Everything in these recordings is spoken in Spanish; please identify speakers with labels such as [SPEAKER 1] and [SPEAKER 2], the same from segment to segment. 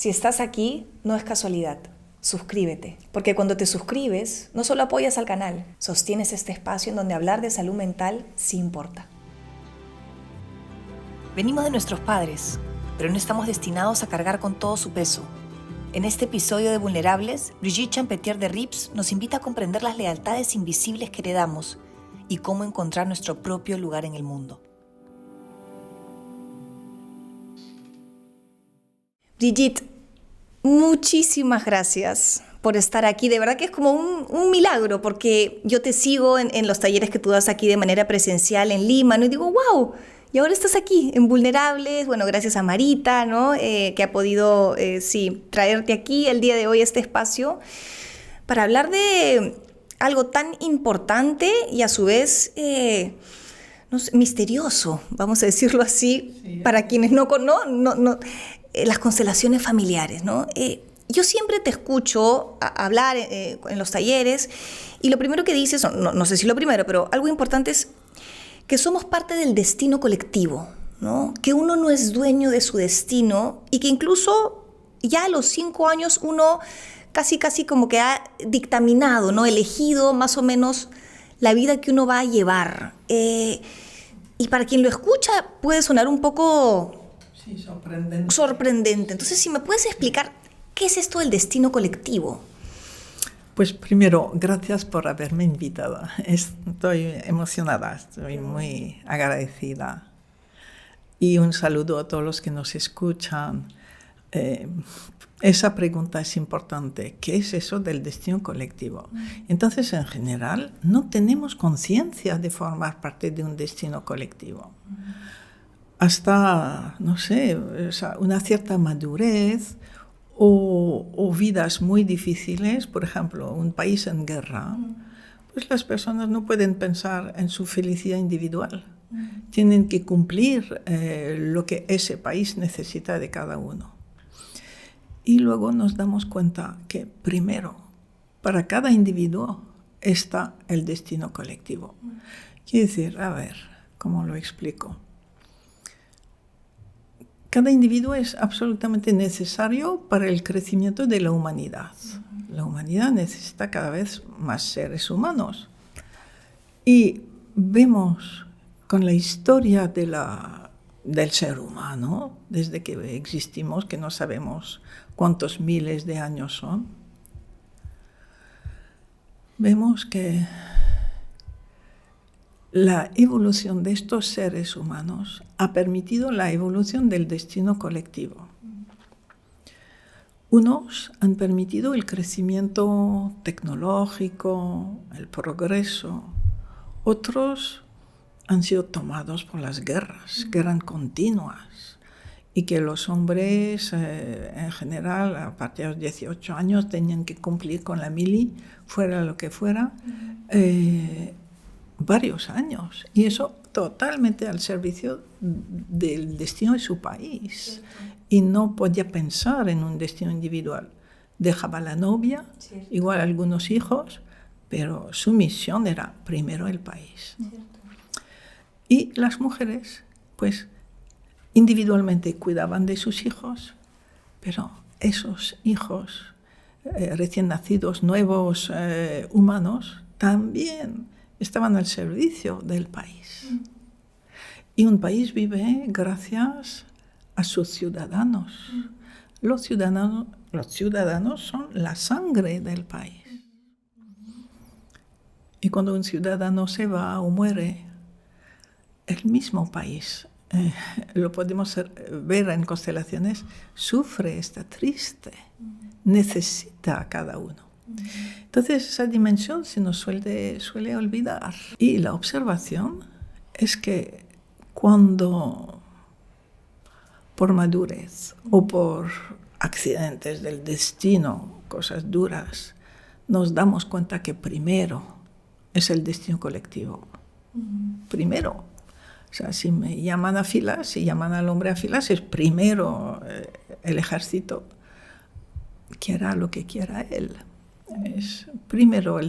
[SPEAKER 1] Si estás aquí, no es casualidad. Suscríbete, porque cuando te suscribes, no solo apoyas al canal, sostienes este espacio en donde hablar de salud mental sí importa. Venimos de nuestros padres, pero no estamos destinados a cargar con todo su peso. En este episodio de Vulnerables, Brigitte Champetier de RIPS nos invita a comprender las lealtades invisibles que heredamos y cómo encontrar nuestro propio lugar en el mundo. Brigitte, muchísimas gracias por estar aquí. De verdad que es como un milagro, porque yo te sigo en los talleres que tú das aquí de manera presencial en Lima, ¿no? Y digo, wow, y ahora estás aquí en Vulnerables, bueno, gracias a Marita, ¿no? Que ha podido, traerte aquí el día de hoy a este espacio para hablar de algo tan importante y a su vez no sé, misterioso, vamos a decirlo así, sí, para quienes no las constelaciones familiares, ¿no? Yo siempre te escucho hablar en los talleres y lo primero que dices, no sé si lo primero, pero algo importante es que somos parte del destino colectivo, ¿no? Que uno no es dueño de su destino y que incluso ya a los 5 años uno casi como que ha dictaminado, ¿no? Elegido más o menos la vida que uno va a llevar. Y para quien lo escucha puede sonar un poco
[SPEAKER 2] sí, sorprendente.
[SPEAKER 1] Entonces, si me puedes explicar qué es esto del destino colectivo.
[SPEAKER 2] Pues primero, gracias por haberme invitado. Estoy emocionada, estoy muy agradecida. Y un saludo a todos los que nos escuchan. Esa pregunta es importante. ¿Qué es eso del destino colectivo? Entonces, en general, no tenemos conciencia de formar parte de un destino colectivo. Hasta, no sé, una cierta madurez o vidas muy difíciles, por ejemplo, un país en guerra, pues las personas no pueden pensar en su felicidad individual. Tienen que cumplir lo que ese país necesita de cada uno. Y luego nos damos cuenta que primero, para cada individuo está el destino colectivo. Quiere decir, a ver, ¿cómo lo explico? Cada individuo es absolutamente necesario para el crecimiento de la humanidad. La humanidad necesita cada vez más seres humanos. Y vemos con la historia del ser humano, desde que existimos, que no sabemos cuántos miles de años son, vemos que la evolución de estos seres humanos ha permitido la evolución del destino colectivo. Unos han permitido el crecimiento tecnológico, el progreso. Otros han sido tomados por las guerras, que eran continuas, y que los hombres, en general, a partir de los 18 años, tenían que cumplir con la mili, fuera lo que fuera, varios años, y eso totalmente al servicio del destino de su país. Y no podía pensar en un destino individual. Dejaba a la novia, igual algunos hijos, pero su misión era primero el país. Y las mujeres, pues, individualmente cuidaban de sus hijos, pero esos hijos recién nacidos, nuevos humanos, también estaban al servicio del país. Y un país vive gracias a sus ciudadanos. Los ciudadanos son la sangre del país. Y cuando un ciudadano se va o muere, el mismo país, lo podemos ver en constelaciones, sufre, está triste, necesita a cada uno. Entonces esa dimensión se nos suele olvidar. Y la observación es que cuando por madurez o por accidentes del destino, cosas duras, nos damos cuenta que primero es el destino colectivo. Primero. O sea, si me llaman a filas, si llaman al hombre a filas, es primero el ejército, quiera lo que quiera él. Es primero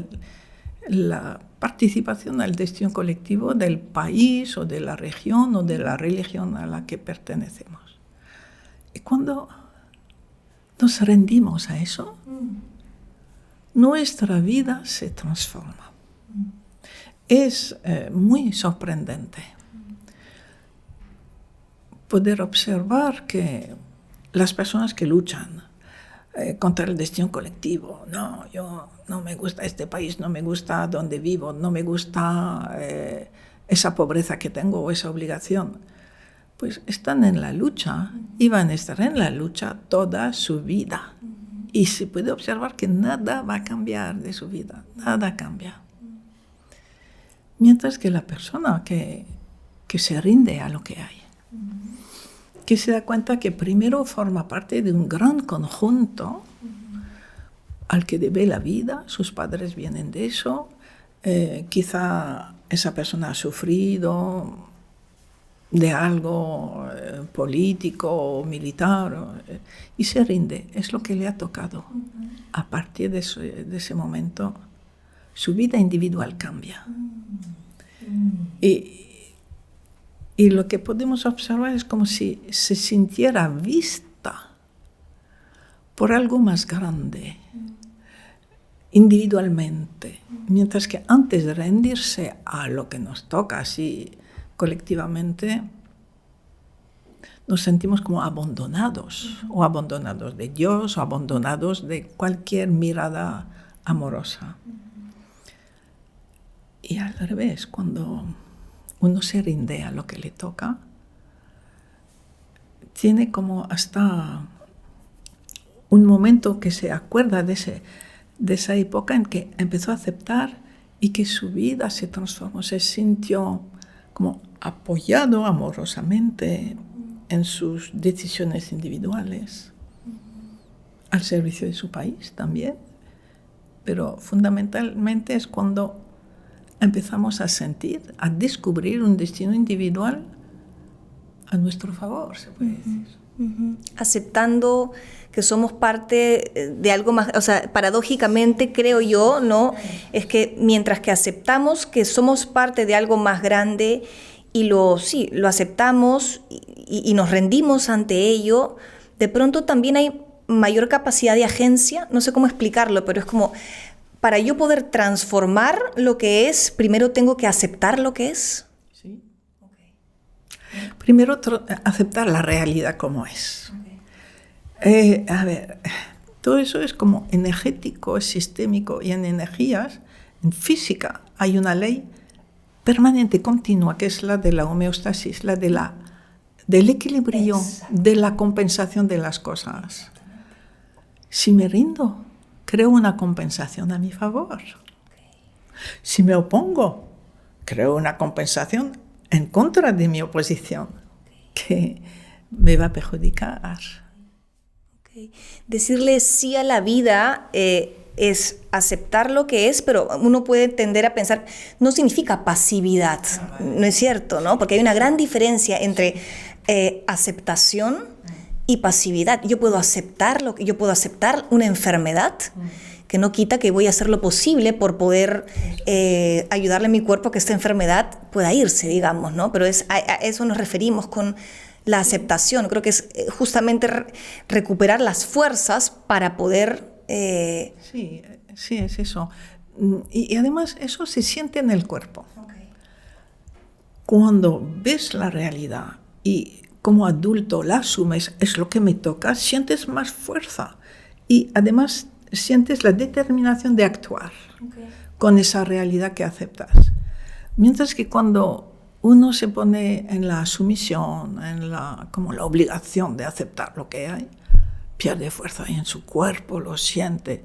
[SPEAKER 2] la participación al destino colectivo del país o de la región o de la religión a la que pertenecemos. Y cuando nos rendimos a eso, nuestra vida se transforma. Es muy sorprendente poder observar que las personas que luchan contra el destino colectivo, no, yo no me gusta este país, no me gusta donde vivo, no me gusta esa pobreza que tengo o esa obligación, pues están en la lucha y van a estar en la lucha toda su vida. Y se puede observar que nada va a cambiar de su vida, nada cambia. Mientras que la persona que se rinde a lo que hay, que se da cuenta que primero forma parte de un gran conjunto al que debe la vida, sus padres vienen de eso, quizá esa persona ha sufrido de algo político o militar y se rinde, es lo que le ha tocado. A partir de ese momento, su vida individual cambia. Y lo que podemos observar es como si se sintiera vista por algo más grande, individualmente, mientras que antes de rendirse a lo que nos toca así colectivamente, nos sentimos como abandonados, o abandonados de Dios, o abandonados de cualquier mirada amorosa. Y al revés, cuando uno se rinde a lo que le toca, tiene como hasta un momento que se acuerda de esa época en que empezó a aceptar y que su vida se transformó, se sintió como apoyado amorosamente en sus decisiones individuales, al servicio de su país también, pero fundamentalmente es cuando empezamos a sentir, a descubrir un destino individual a nuestro favor, se puede decir.
[SPEAKER 1] Aceptando que somos parte de algo más, o sea, paradójicamente creo yo, ¿no? Es que mientras que aceptamos que somos parte de algo más grande y lo aceptamos y nos rendimos ante ello, de pronto también hay mayor capacidad de agencia, no sé cómo explicarlo, pero es como, para yo poder transformar lo que es, primero tengo que aceptar lo que es.
[SPEAKER 2] Sí. Okay. Primero aceptar la realidad como es. Okay. A ver, todo eso es como energético, es sistémico, y en energías, en física, hay una ley permanente, continua, que es la de la homeostasis, la del equilibrio, de la compensación de las cosas. Si me rindo, creo una compensación a mi favor. Si me opongo, creo una compensación en contra de mi oposición, que me va a perjudicar.
[SPEAKER 1] Decirle sí a la vida es aceptar lo que es, pero uno puede tender a pensar, no significa pasividad, no es cierto, ¿no? Porque hay una gran diferencia entre aceptación y pasividad. Yo puedo aceptar una enfermedad, que no quita que voy a hacer lo posible por poder ayudarle a mi cuerpo a que esta enfermedad pueda irse, digamos, ¿no? Pero a eso nos referimos con la aceptación. Creo que es justamente recuperar las fuerzas para poder...
[SPEAKER 2] Sí, es eso. Y además eso se siente en el cuerpo. Okay. Cuando ves la realidad y como adulto la asumes, es lo que me toca, sientes más fuerza. Y además sientes la determinación de actuar con esa realidad que aceptas. Mientras que cuando uno se pone en la sumisión, como la obligación de aceptar lo que hay, pierde fuerza y en su cuerpo lo siente.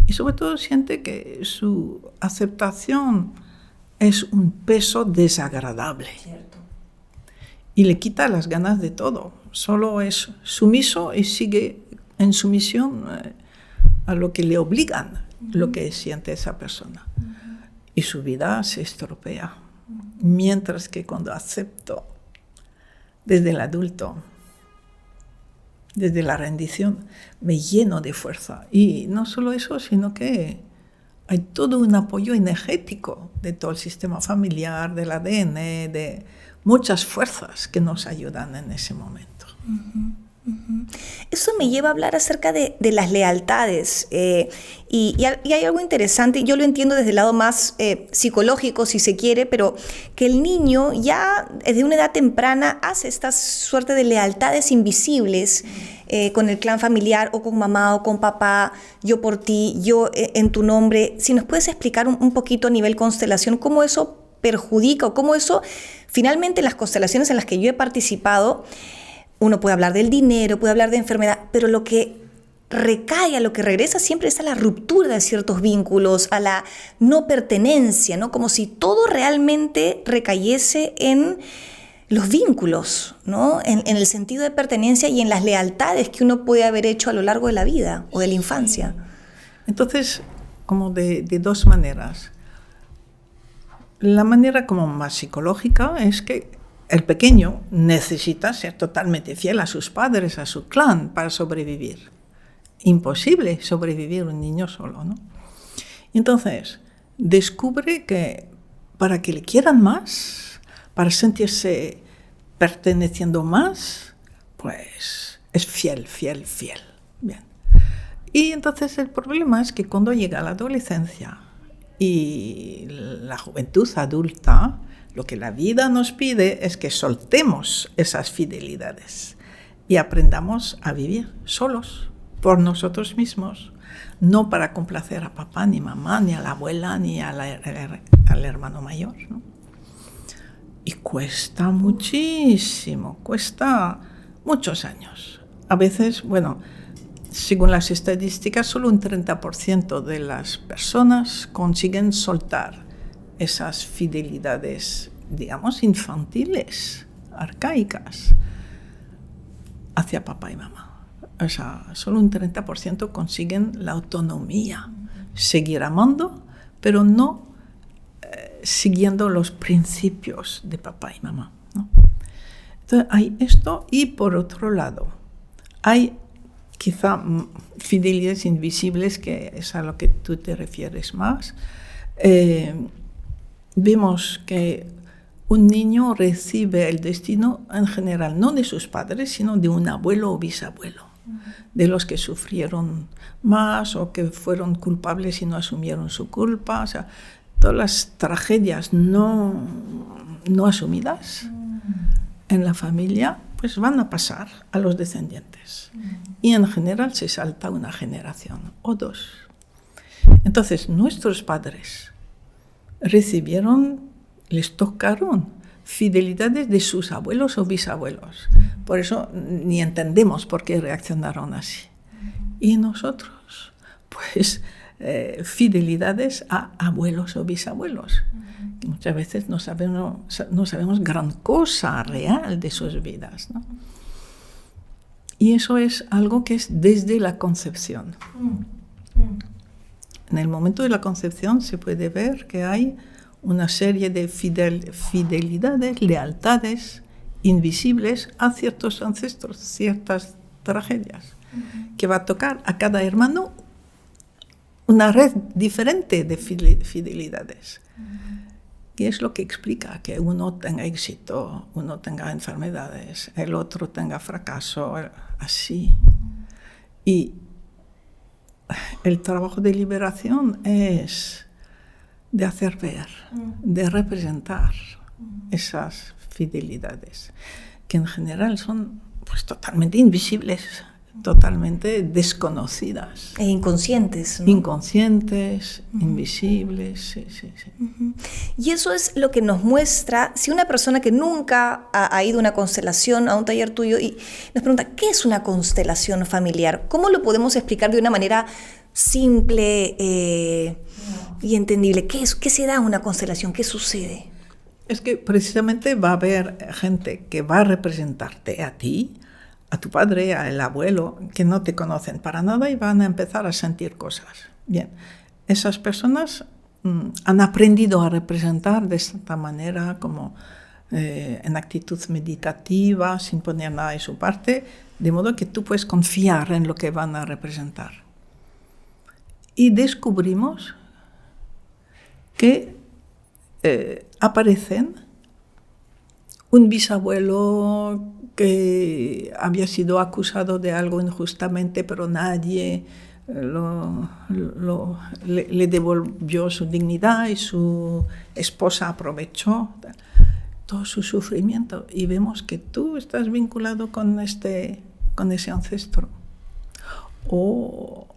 [SPEAKER 2] Y sobre todo siente que su aceptación es un peso desagradable. Cierto. Y le quita las ganas de todo. Solo es sumiso y sigue en sumisión a lo que le obligan, lo que siente esa persona. Y su vida se estropea. Mientras que cuando acepto desde el adulto, desde la rendición, me lleno de fuerza. Y no solo eso, sino que hay todo un apoyo energético de todo el sistema familiar, del ADN, de muchas fuerzas que nos ayudan en ese momento.
[SPEAKER 1] Eso me lleva a hablar acerca de las lealtades y hay algo interesante, yo lo entiendo desde el lado más psicológico si se quiere, pero que el niño ya desde una edad temprana hace esta suerte de lealtades invisibles con el clan familiar o con mamá o con papá, yo por ti, yo en tu nombre. Si nos puedes explicar un poquito a nivel constelación cómo eso perjudica o cómo eso finalmente en las constelaciones en las que yo he participado. Uno puede hablar del dinero, puede hablar de enfermedad, pero lo que recae, a lo que regresa siempre es a la ruptura de ciertos vínculos, a la no pertenencia, ¿no? Como si todo realmente recayese en los vínculos, ¿no? En el sentido de pertenencia y en las lealtades que uno puede haber hecho a lo largo de la vida o de la infancia.
[SPEAKER 2] Entonces, como de dos maneras. La manera como más psicológica es que el pequeño necesita ser totalmente fiel a sus padres, a su clan, para sobrevivir. Imposible sobrevivir un niño solo, ¿no? Entonces, descubre que para que le quieran más, para sentirse perteneciendo más, pues es fiel. Bien. Y entonces el problema es que cuando llega la adolescencia y la juventud adulta, lo que la vida nos pide es que soltemos esas fidelidades y aprendamos a vivir solos, por nosotros mismos, no para complacer a papá, ni mamá, ni a la abuela, ni al hermano mayor, ¿no? Y cuesta muchísimo, cuesta muchos años. A veces, bueno, según las estadísticas, solo un 30% de las personas consiguen soltar esas fidelidades, digamos, infantiles, arcaicas, hacia papá y mamá. O sea, solo un 30% consiguen la autonomía, seguir amando, pero no siguiendo los principios de papá y mamá, ¿no? Entonces hay esto, y por otro lado, hay quizá fidelidades invisibles, que es a lo que tú te refieres más. Vemos que un niño recibe el destino en general, no de sus padres, sino de un abuelo o bisabuelo, de los que sufrieron más o que fueron culpables y no asumieron su culpa. O sea, todas las tragedias no asumidas en la familia, pues van a pasar a los descendientes. Y en general se salta una generación o dos. Entonces, nuestros padres les tocaron fidelidades de sus abuelos o bisabuelos. Por eso ni entendemos por qué reaccionaron así. Y nosotros, pues, fidelidades a abuelos o bisabuelos. Y muchas veces no sabemos gran cosa real de sus vidas, ¿no? Y eso es algo que es desde la concepción. En el momento de la concepción se puede ver que hay una serie de fidelidades, lealtades invisibles a ciertos ancestros, ciertas tragedias, que va a tocar a cada hermano una red diferente de fidelidades. Y es lo que explica que uno tenga éxito, uno tenga enfermedades, el otro tenga fracaso, así. Y el trabajo de liberación es de hacer ver, de representar esas fidelidades, que en general son pues totalmente invisibles, totalmente desconocidas.
[SPEAKER 1] E inconscientes, ¿no?
[SPEAKER 2] Inconscientes, invisibles, sí.
[SPEAKER 1] Y eso es lo que nos muestra, si una persona que nunca ha ido a una constelación, a un taller tuyo, y nos pregunta, ¿qué es una constelación familiar? ¿Cómo lo podemos explicar de una manera simple y entendible? ¿Qué se da en una constelación? ¿Qué sucede?
[SPEAKER 2] Es que precisamente va a haber gente que va a representarte a ti, a tu padre, al abuelo, que no te conocen para nada y van a empezar a sentir cosas. Bien, esas personas han aprendido a representar de esta manera, como en actitud meditativa, sin poner nada de su parte, de modo que tú puedes confiar en lo que van a representar. Y descubrimos que aparecen un bisabuelo que había sido acusado de algo injustamente, pero nadie le devolvió su dignidad y su esposa aprovechó todo su sufrimiento. Y vemos que tú estás vinculado con ese ancestro. O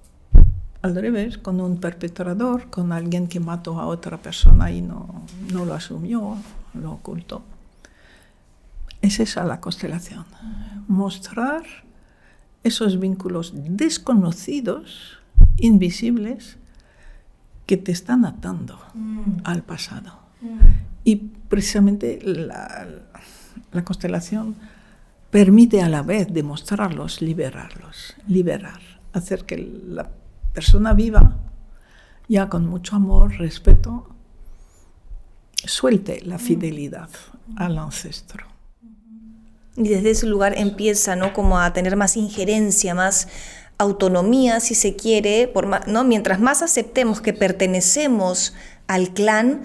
[SPEAKER 2] al revés, con un perpetrador, con alguien que mató a otra persona y no lo asumió, lo ocultó. Es esa la constelación. Mostrar esos vínculos desconocidos, invisibles, que te están atando al pasado. Y precisamente la constelación permite a la vez demostrarlos, liberar, hacer que la persona viva, ya con mucho amor, respeto, suelte la fidelidad al ancestro.
[SPEAKER 1] Y desde ese lugar empieza, ¿no?, como a tener más injerencia, más autonomía, si se quiere, ¿no? Mientras más aceptemos que pertenecemos al clan,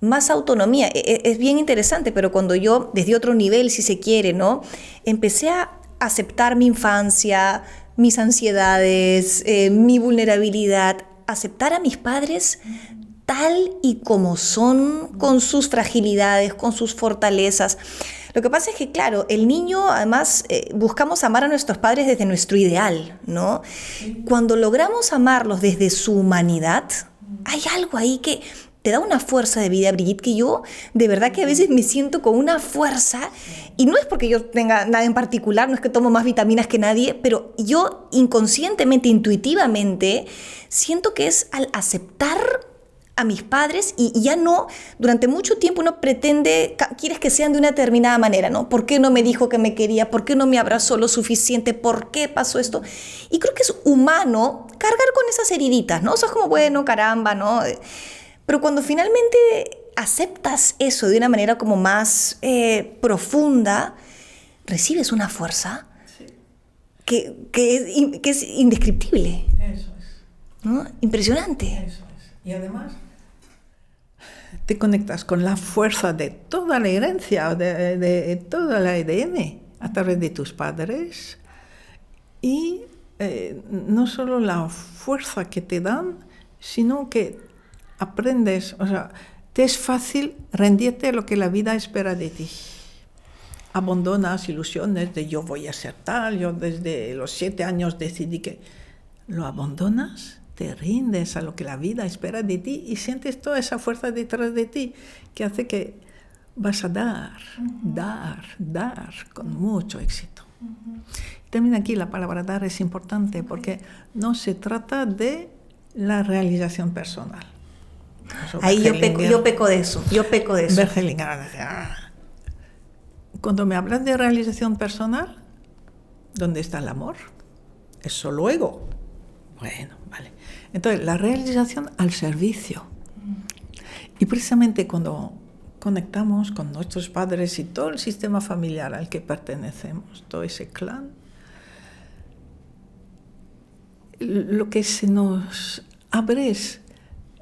[SPEAKER 1] más autonomía. Es bien interesante, pero cuando yo, desde otro nivel, si se quiere, ¿no?, empecé a aceptar mi infancia, mis ansiedades, mi vulnerabilidad, aceptar a mis padres tal y como son, con sus fragilidades, con sus fortalezas. Lo que pasa es que, claro, el niño, además, buscamos amar a nuestros padres desde nuestro ideal, ¿no? Cuando logramos amarlos desde su humanidad, hay algo ahí que te da una fuerza de vida, Brigitte, que yo de verdad que a veces me siento con una fuerza, y no es porque yo tenga nada en particular, no es que tomo más vitaminas que nadie, pero yo inconscientemente, intuitivamente, siento que es al aceptar a mis padres y ya no, durante mucho tiempo uno pretende, quieres que sean de una determinada manera, ¿no? ¿Por qué no me dijo que me quería? ¿Por qué no me abrazó lo suficiente? ¿Por qué pasó esto? Y creo que es humano cargar con esas heriditas, ¿no? Eso es como, bueno, caramba, ¿no? Pero cuando finalmente aceptas eso de una manera como más profunda, recibes una fuerza que es indescriptible.
[SPEAKER 2] Eso es.
[SPEAKER 1] ¿No? Impresionante.
[SPEAKER 2] Eso es. Y además te conectas con la fuerza de toda la herencia, de todo el ADN, a través de tus padres. Y no solo la fuerza que te dan, sino que aprendes, o sea, te es fácil rendirte a lo que la vida espera de ti. Abandonas ilusiones de yo voy a ser tal, yo desde los 7 años decidí que... Lo abandonas, te rindes a lo que la vida espera de ti y sientes toda esa fuerza detrás de ti que hace que vas a dar con mucho éxito. También aquí la palabra dar es importante porque no se trata de la realización personal.
[SPEAKER 1] Ahí yo peco de eso.
[SPEAKER 2] Bergelinger decía, cuando me hablas de realización personal, ¿dónde está el amor? Es solo ego. Bueno, vale. Entonces, la realización al servicio. Y precisamente cuando conectamos con nuestros padres y todo el sistema familiar al que pertenecemos, todo ese clan, lo que se nos abre es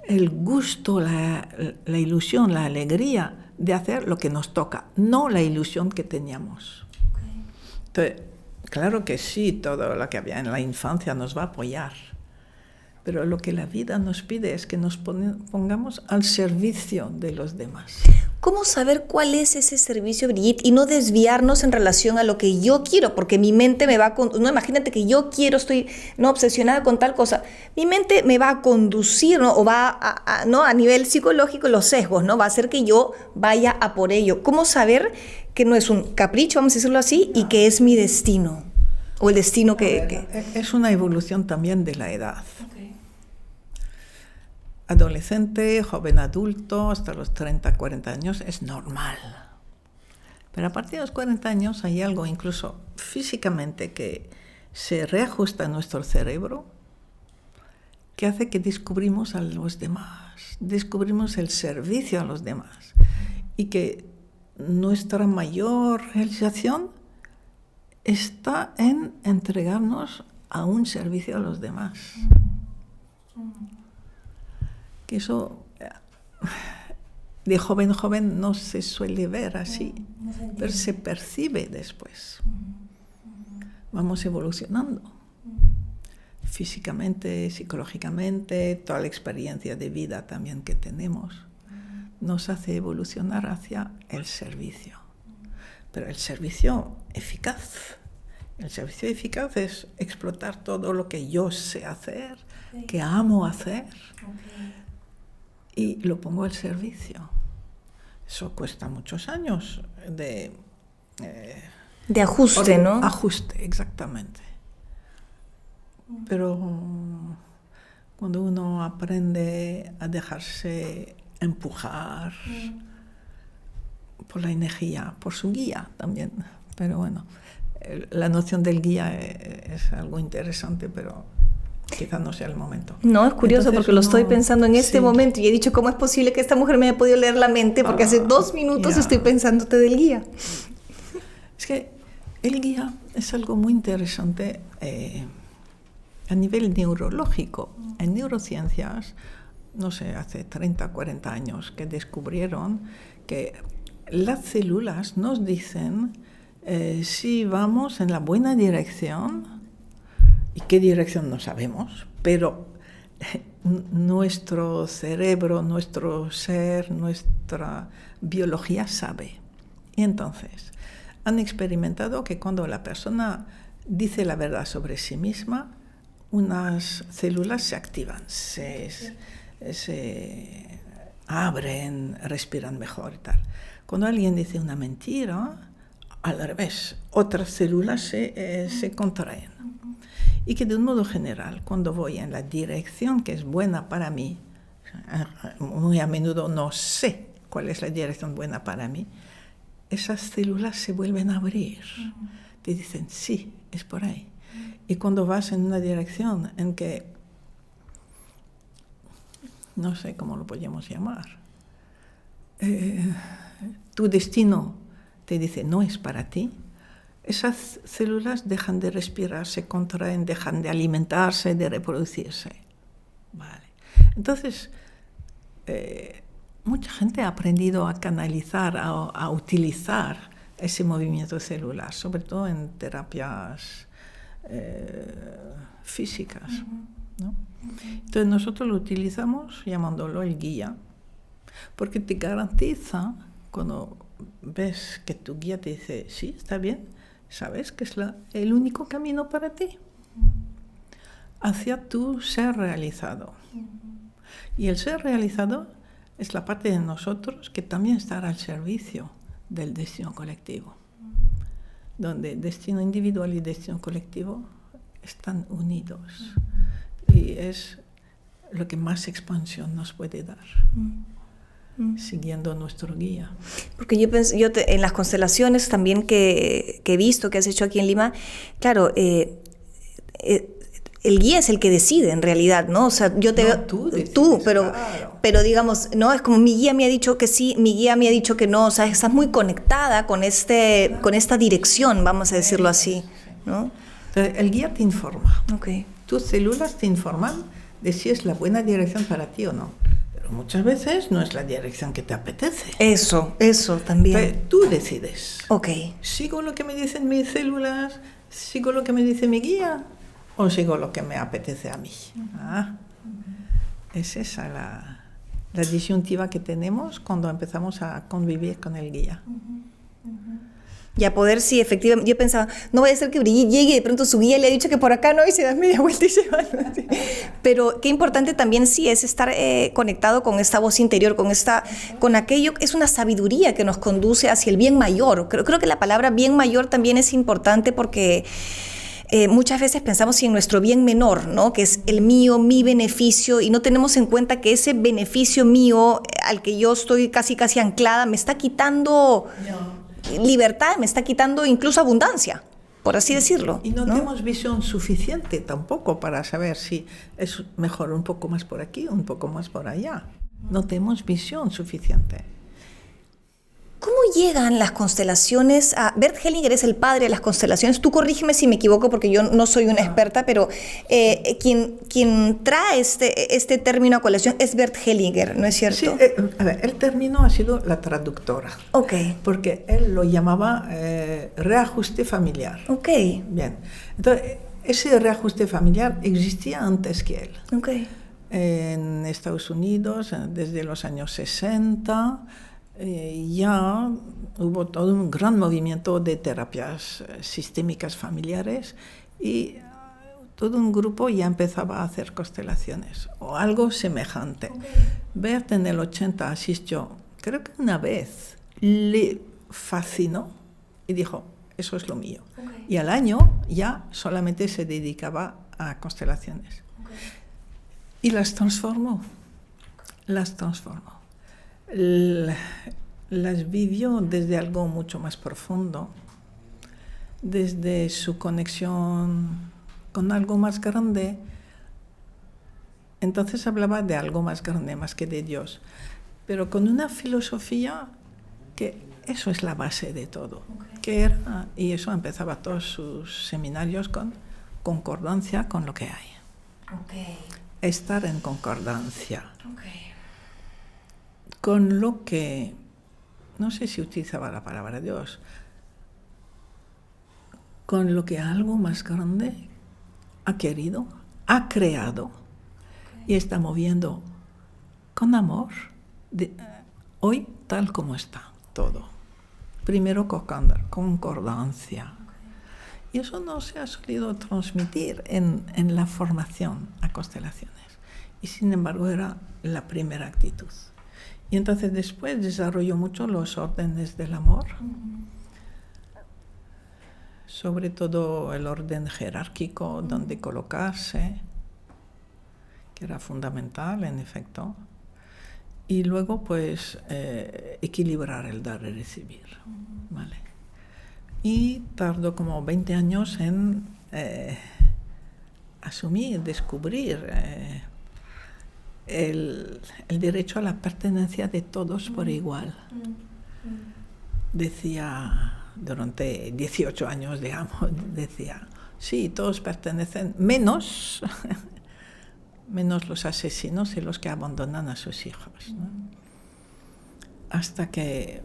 [SPEAKER 2] el gusto, la ilusión, la alegría de hacer lo que nos toca, no la ilusión que teníamos. Okay. Entonces, claro que sí, todo lo que había en la infancia nos va a apoyar, pero lo que la vida nos pide es que nos pongamos al servicio de los demás.
[SPEAKER 1] ¿Cómo saber cuál es ese servicio, Brigitte, y no desviarnos en relación a lo que yo quiero? Porque mi mente me va a... No, imagínate que yo quiero, estoy no obsesionada con tal cosa. Mi mente me va a conducir, ¿no? O va ¿no? A nivel psicológico, los sesgos, ¿no? Va a hacer que yo vaya a por ello. ¿Cómo saber que no es un capricho, vamos a decirlo así, y que es mi destino? O el destino que...
[SPEAKER 2] Es una evolución también de la edad. Adolescente, joven adulto, hasta los 30, 40 años, es normal. Pero a partir de los 40 años hay algo incluso físicamente que se reajusta en nuestro cerebro que hace que descubrimos a los demás, descubrimos el servicio a los demás y que nuestra mayor realización está en entregarnos a un servicio a los demás. Que eso de joven no se suele ver así, pero se percibe después. Vamos evolucionando. Físicamente, psicológicamente, toda la experiencia de vida también que tenemos nos hace evolucionar hacia el servicio. Pero el servicio eficaz. El servicio eficaz es explotar todo lo que yo sé hacer, que amo hacer, y lo pongo al servicio. Eso cuesta muchos años de
[SPEAKER 1] ajuste, ¿no?
[SPEAKER 2] Ajuste, exactamente. Pero cuando uno aprende a dejarse empujar por la energía, por su guía también. Pero bueno, la noción del guía es algo interesante, pero quizás no sea el momento.
[SPEAKER 1] No, es curioso. Entonces, porque lo estoy pensando en este momento y he dicho, ¿cómo es posible que esta mujer me haya podido leer la mente? Porque hace 2 minutos estoy pensándote del guía.
[SPEAKER 2] Es que el guía es algo muy interesante a nivel neurológico. En neurociencias, no sé, hace 30, 40 años que descubrieron que las células nos dicen si vamos en la buena dirección, y qué dirección no sabemos, pero nuestro cerebro, nuestro ser, nuestra biología sabe. Y entonces han experimentado que cuando la persona dice la verdad sobre sí misma, unas células se activan, se abren, respiran mejor y tal. Cuando alguien dice una mentira, al revés, otras células se contraen. Y que de un modo general, cuando voy en la dirección que es buena para mí, muy a menudo no sé cuál es la dirección buena para mí, esas células se vuelven a abrir. Te dicen, sí, es por ahí. Y cuando vas en una dirección en que, no sé cómo lo podemos llamar, tu destino te dice, no es para ti, esas células dejan de respirar, se contraen, dejan de alimentarse, de reproducirse. Vale. Entonces, mucha gente ha aprendido a canalizar, a utilizar ese movimiento celular, sobre todo en terapias físicas, ¿no? Entonces nosotros lo utilizamos llamándolo el guía, porque te garantiza, cuando ves que tu guía te dice, sí, está bien, sabes que es el único camino para ti, hacia tu ser realizado. Y el ser realizado es la parte de nosotros que también está al servicio del destino colectivo, donde destino individual y destino colectivo están unidos. Y es lo que más expansión nos puede dar, siguiendo nuestro guía.
[SPEAKER 1] Porque en las constelaciones también que he visto, que has hecho aquí en Lima, claro, el guía es el que decide en realidad, ¿no? O sea, yo te veo... Tú, pero, claro. Pero digamos, ¿no? Es como mi guía me ha dicho que sí, mi guía me ha dicho que no, o sea, estás muy conectada con esta dirección, vamos a decirlo así, ¿no?
[SPEAKER 2] Entonces, el guía te informa.
[SPEAKER 1] Okay.
[SPEAKER 2] Tus células te informan de si es la buena dirección para ti o no. Pero muchas veces no es la dirección que te apetece.
[SPEAKER 1] Eso también.
[SPEAKER 2] Entonces, tú decides.
[SPEAKER 1] Okay.
[SPEAKER 2] ¿Sigo lo que me dicen mis células? ¿Sigo lo que me dice mi guía? ¿O sigo lo que me apetece a mí? Es esa la disyuntiva que tenemos cuando empezamos a convivir con el guía.
[SPEAKER 1] Y a poder, sí, efectivamente, yo pensaba, no vaya a ser que Brigitte llegue y de pronto su guía le ha dicho que por acá no, y se da media vuelta y se va. Pero qué importante también sí es estar conectado con esta voz interior, con aquello, es una sabiduría que nos conduce hacia el bien mayor. Creo que la palabra bien mayor también es importante porque muchas veces pensamos en nuestro bien menor, ¿no? Que es el mío, mi beneficio, y no tenemos en cuenta que ese beneficio mío al que yo estoy casi anclada me está quitando libertad, me está quitando incluso abundancia, por así decirlo.
[SPEAKER 2] Y no tenemos visión suficiente tampoco para saber si es mejor un poco más por aquí o un poco más por allá. No tenemos visión suficiente.
[SPEAKER 1] ¿Cómo llegan las constelaciones a... Bert Hellinger es el padre de las constelaciones. Tú corrígeme si me equivoco porque yo no soy una experta, pero quien trae este término a colación es Bert Hellinger, ¿no es cierto?
[SPEAKER 2] Sí, a ver, el término ha sido la traductora.
[SPEAKER 1] Ok.
[SPEAKER 2] Porque él lo llamaba reajuste familiar.
[SPEAKER 1] Ok.
[SPEAKER 2] Bien. Entonces, ese reajuste familiar existía antes que él.
[SPEAKER 1] Ok.
[SPEAKER 2] En Estados Unidos, desde los años 60, ya hubo todo un gran movimiento de terapias sistémicas familiares y todo un grupo ya empezaba a hacer constelaciones o algo semejante. Okay. Bert en el 80 asistió, creo que una vez, le fascinó y dijo, eso es lo mío. Okay. Y al año ya solamente se dedicaba a constelaciones. Okay. Y las transformó. Las vivió desde algo mucho más profundo, desde su conexión con algo más grande. Entonces hablaba de algo más grande, más que de Dios, pero con una filosofía que eso es la base de todo. Okay. Que era, y eso empezaba todos sus seminarios con concordancia con lo que hay. Okay. Estar en concordancia. Okay. Con lo que, no sé si utilizaba la palabra Dios, con lo que algo más grande ha querido, ha creado, okay. Y está moviendo con amor, hoy tal como está todo. Primero concordancia. Okay. Y eso no se ha solido transmitir en la formación a constelaciones. Y sin embargo era la primera actitud. Y entonces después desarrolló mucho los órdenes del amor, sobre todo el orden jerárquico, donde colocarse, que era fundamental en efecto, y luego pues equilibrar el dar y recibir, ¿vale? Y tardó como 20 años en asumir, descubrir el derecho a la pertenencia de todos por igual. Decía, durante 18 años, digamos, decía, sí, todos pertenecen, menos los asesinos y los que abandonan a sus hijos, ¿no? Hasta que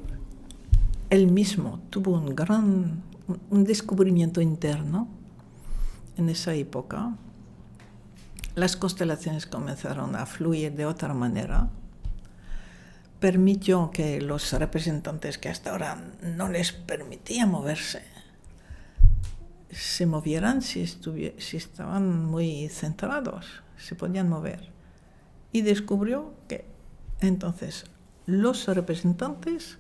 [SPEAKER 2] él mismo tuvo un descubrimiento interno en esa época. Las constelaciones comenzaron a fluir de otra manera. Permitió que los representantes que hasta ahora no les permitía moverse, se movieran si estaban muy centrados, se podían mover. Y descubrió que entonces los representantes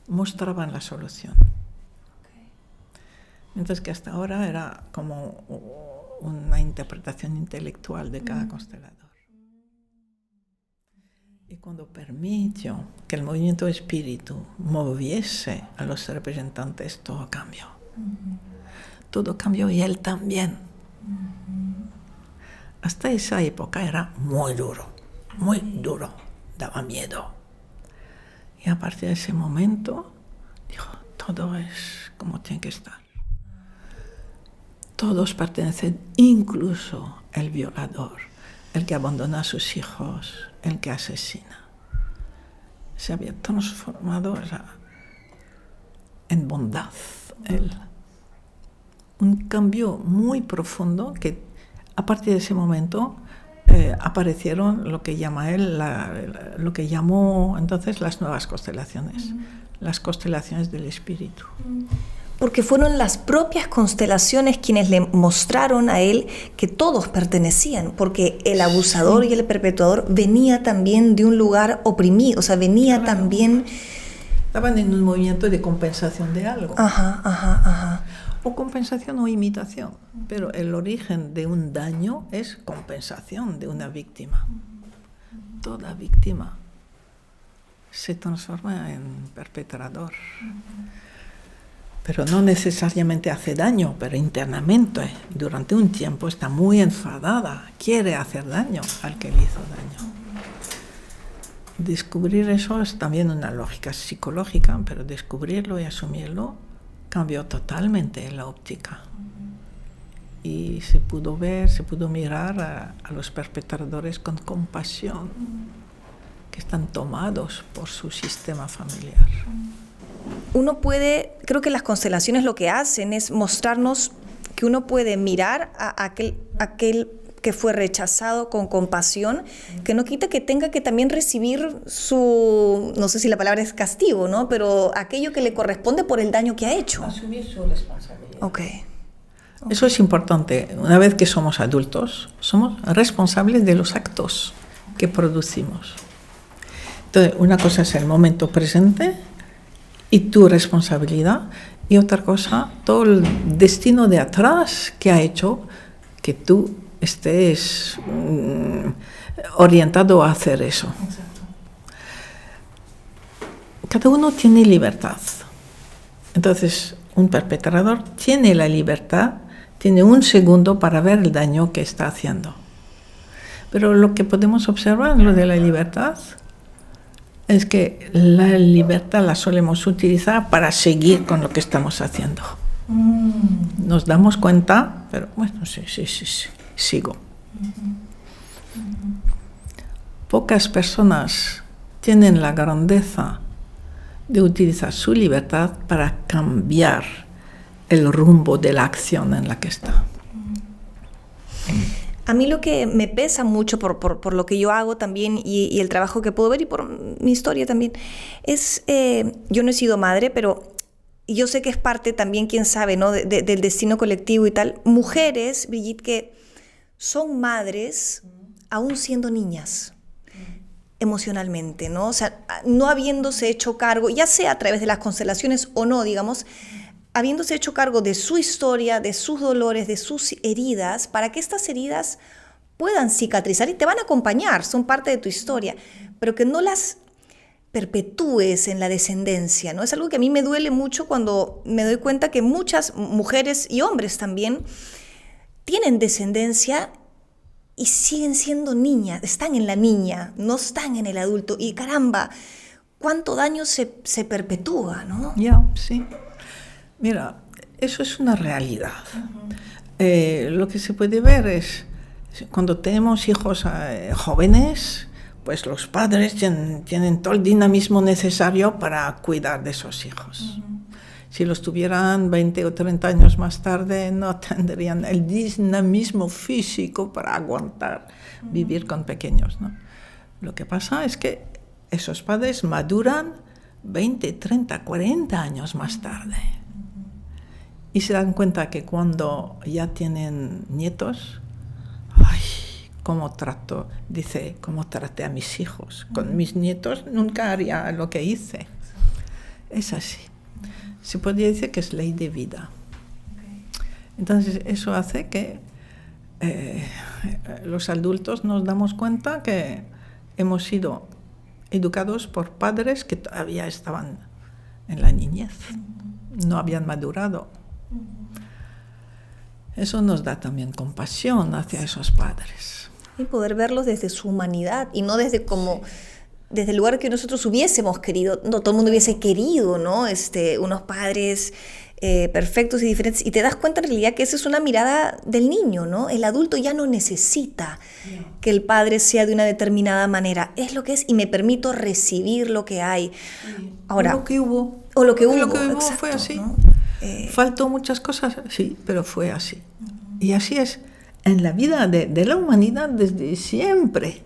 [SPEAKER 2] mostraban la solución. Okay. Mientras que hasta ahora era como una interpretación intelectual de cada constelador. Y cuando permitió que el movimiento espíritu moviese a los representantes, todo cambió. Todo cambió y él también. Hasta esa época era muy duro, daba miedo. Y a partir de ese momento, dijo, todo es como tiene que estar. Todos pertenecen, incluso el violador, el que abandona a sus hijos, el que asesina. Se había transformado en bondad. Un cambio muy profundo que a partir de ese momento aparecieron lo que llama él, lo que llamó entonces las nuevas constelaciones, las constelaciones del espíritu.
[SPEAKER 1] Porque fueron las propias constelaciones quienes le mostraron a él que todos pertenecían, porque el abusador y el perpetuador venía también de un lugar oprimido, o sea, venía también...
[SPEAKER 2] Estaban en un movimiento de compensación de algo. O compensación o imitación, pero el origen de un daño es compensación de una víctima. Toda víctima se transforma en perpetrador. Pero no necesariamente hace daño, pero internamente, durante un tiempo está muy enfadada, quiere hacer daño al que le hizo daño. descubrir eso es también una lógica psicológica, pero descubrirlo y asumirlo cambió totalmente la óptica. Y se pudo mirar a los perpetradores con compasión, que están tomados por su sistema familiar.
[SPEAKER 1] Uno puede, creo que las constelaciones lo que hacen es mostrarnos que uno puede mirar a aquel que fue rechazado con compasión, que no quita que tenga que también recibir su, no sé si la palabra es castigo, ¿no? Pero aquello que le corresponde por el daño que ha hecho.
[SPEAKER 2] Asumir su responsabilidad.
[SPEAKER 1] Okay.
[SPEAKER 2] Eso es importante. Una vez que somos adultos, somos responsables de los actos que producimos. Entonces, una cosa es el momento presente y tu responsabilidad, y otra cosa, todo el destino de atrás que ha hecho que tú estés orientado a hacer eso.
[SPEAKER 1] Exacto.
[SPEAKER 2] Cada uno tiene libertad. Entonces, un perpetrador tiene la libertad, tiene un segundo para ver el daño que está haciendo. Pero lo que podemos observar, lo de la libertad, es que la libertad la solemos utilizar para seguir con lo que estamos haciendo. Nos damos cuenta, pero bueno, sí, sigo. Pocas personas tienen la grandeza de utilizar su libertad para cambiar el rumbo de la acción en la que está.
[SPEAKER 1] A mí lo que me pesa mucho por lo que yo hago también y el trabajo que puedo ver y por mi historia también es, yo no he sido madre, pero yo sé que es parte también, quién sabe, ¿no? Del destino colectivo y tal. Mujeres, Brigitte, que son madres aún siendo niñas emocionalmente, ¿no? O sea, no habiéndose hecho cargo, ya sea a través de las constelaciones o no, digamos, habiéndose hecho cargo de su historia, de sus dolores, de sus heridas, para que estas heridas puedan cicatrizar y te van a acompañar, son parte de tu historia, pero que no las perpetúes en la descendencia, ¿no? Es algo que a mí me duele mucho cuando me doy cuenta que muchas mujeres y hombres también tienen descendencia y siguen siendo niñas, están en la niña, no están en el adulto, y caramba, cuánto daño se perpetúa, ¿no?
[SPEAKER 2] Ya, sí. Mira, eso es una realidad. Lo que se puede ver es, cuando tenemos hijos jóvenes, pues los padres tienen todo el dinamismo necesario para cuidar de esos hijos. Si los tuvieran 20 o 30 años más tarde, no tendrían el dinamismo físico para aguantar vivir con pequeños, ¿no? Lo que pasa es que esos padres maduran 20, 30, 40 años más tarde. Y se dan cuenta que cuando ya tienen nietos, ¡ay! ¿Cómo traté a mis hijos? Con mis nietos nunca haría lo que hice. Es así. Se podría decir que es ley de vida. Entonces, eso hace que los adultos nos damos cuenta que hemos sido educados por padres que todavía estaban en la niñez, no habían madurado. Eso nos da también compasión hacia esos padres.
[SPEAKER 1] Y poder verlos desde su humanidad y no desde como... desde el lugar que nosotros hubiésemos querido, no todo el mundo hubiese querido, ¿no? Unos padres perfectos y diferentes, y te das cuenta en realidad que esa es una mirada del niño, ¿no? El adulto ya no necesita que el padre sea de una determinada manera, es lo que es y me permito recibir lo que hay. Ahora,
[SPEAKER 2] lo que hubo.
[SPEAKER 1] O lo que hubo,
[SPEAKER 2] exacto, fue así. ¿No? Faltó muchas cosas, sí, pero fue así. Y así es en la vida de la humanidad desde siempre.